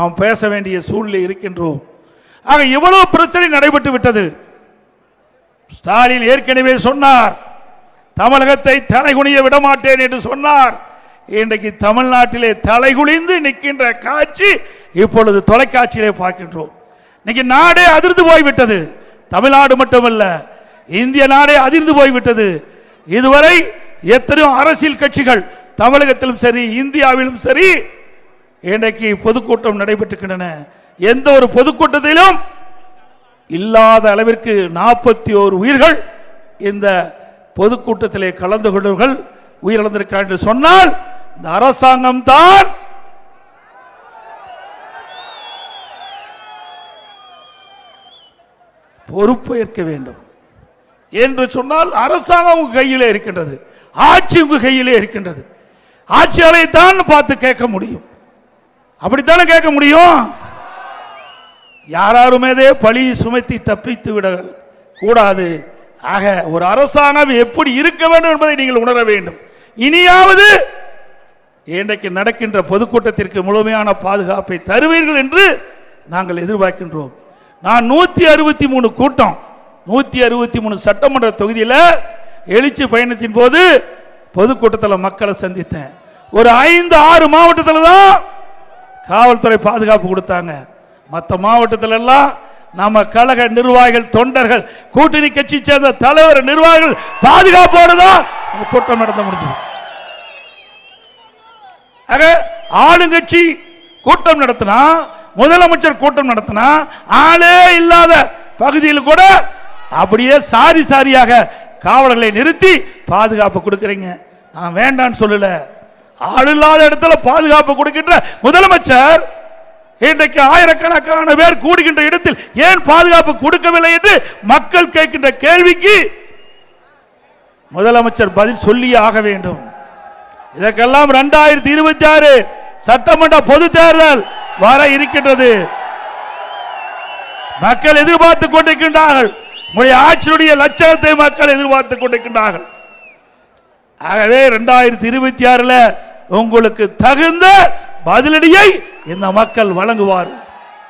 நாம் பேச வேண்டிய சூழ்நிலை இருக்கின்றோம். ஆக இவ்வளவு பிரச்சனை நடைபெற்று விட்டது. ஸ்டாலின் ஏற்கனவே சொன்னார், தமிழகத்தை தலைகுனிய விடமாட்டேன் என்று சொன்னார். இன்றைக்கு தமிழ்நாட்டிலே தலைகுனிந்து நிற்கின்ற காட்சி இப்பொழுது தொலைக்காட்சியிலே பார்க்கின்றோம். இன்னைக்கு நாடே அதிர்ந்து போய்விட்டது. தமிழ்நாடு மட்டுமல்ல, இந்திய நாடே அதிர்ந்து போய்விட்டது. இதுவரை எத்தனையோ அரசியல் கட்சிகள் தமிழகத்திலும் சரி இந்தியாவிலும் சரி இன்றைக்கு பொதுக்கூட்டம் நடைபெற்றுகின்றன. எந்த ஒரு பொதுக்கூட்டத்திலும் இல்லாத அளவிற்கு 41 உயிர்கள் இந்த பொதுக்கூட்டத்திலே கலந்து கொண்டவர்கள் உயிரிழந்திருக்கிறார் என்று சொன்னால் இந்த அரசாங்கம் தான் பொறுப்பேற்க வேண்டும் என்று சொன்னால் அரசாங்கம் உங்க கையிலே இருக்கின்றது, ஆட்சி உங்க கையிலே இருக்கின்றது. ஆட்சியாளரை தான் பார்த்து கேட்க முடியும். அப்படித்தானே கேட்க முடியும். யாருமே பழி சுமத்தி தப்பித்து விட கூடாது. ஆக ஒரு அரசாங்கம் எப்படி இருக்க வேண்டும் என்பதை நீங்கள் உணர வேண்டும். இனியாவது இன்றைக்கு நடக்கின்ற பொதுக்கூட்டத்திற்கு முழுமையான பாதுகாப்பை தருவீர்கள் என்று நாங்கள் எதிர்பார்க்கின்றோம். நான் 163 கூட்டம் 163 சட்டமன்ற தொகுதியில் எழுச்சி பயணத்தின் போது பொதுக்கூட்டத்தில் மக்களை சந்தித்தேன். ஒரு 5-6 மாவட்டத்தில் தான் காவல்துறை பாதுகாப்பு கொடுத்தாங்க. மற்ற மாவட்டத்தில் எல்லாம் நம்ம கழக நிர்வாகிகள், தொண்டர்கள், கூட்டணி கட்சி சேர்ந்த தலைவர், நிர்வாகிகள் பாதுகாப்போடு தான் கூட்டம் நடத்த முடிஞ்சது. ஆக ஆளுங்கட்சி கூட்டம் நடத்தினா, முதலமைச்சர் கூட்டம் நடத்தினா, ஆளே இல்லாத பகுதியில் கூட அப்படியே சாரி சாரியாக காவலர்களை நிறுத்தி பாதுகாப்பு கொடுக்கிறீங்க. நான் வேண்டான்னு சொல்லல. ஆள் இல்லாத இடத்துல பாதுகாப்பு கொடுக்கின்ற முதலமைச்சர் இன்றைக்கு ஆயிரக்கணக்கான பேர் கூடுகின்ற இடத்தில் ஏன் பாதுகாப்பு கொடுக்கவில்லை என்று மக்கள் கேட்கின்ற கேள்விக்கு முதலமைச்சர் பதில் சொல்லியே ஆக வேண்டும். இதற்கெல்லாம் 2026 சட்டமன்ற பொது தேர்தல் வர இருக்கின்றது. மக்கள் எதிர்பார்த்துக் கொண்டிருக்கின்றார்கள். உங்களுடைய ஆட்சியுடைய லட்சணத்தை மக்கள் எதிர்பார்த்துக் கொண்டிருக்கின்றார்கள். ஆகவே 2026 உங்களுக்கு தகுந்த பதிலடியை இந்த மக்கள் வழங்குவார்கள்.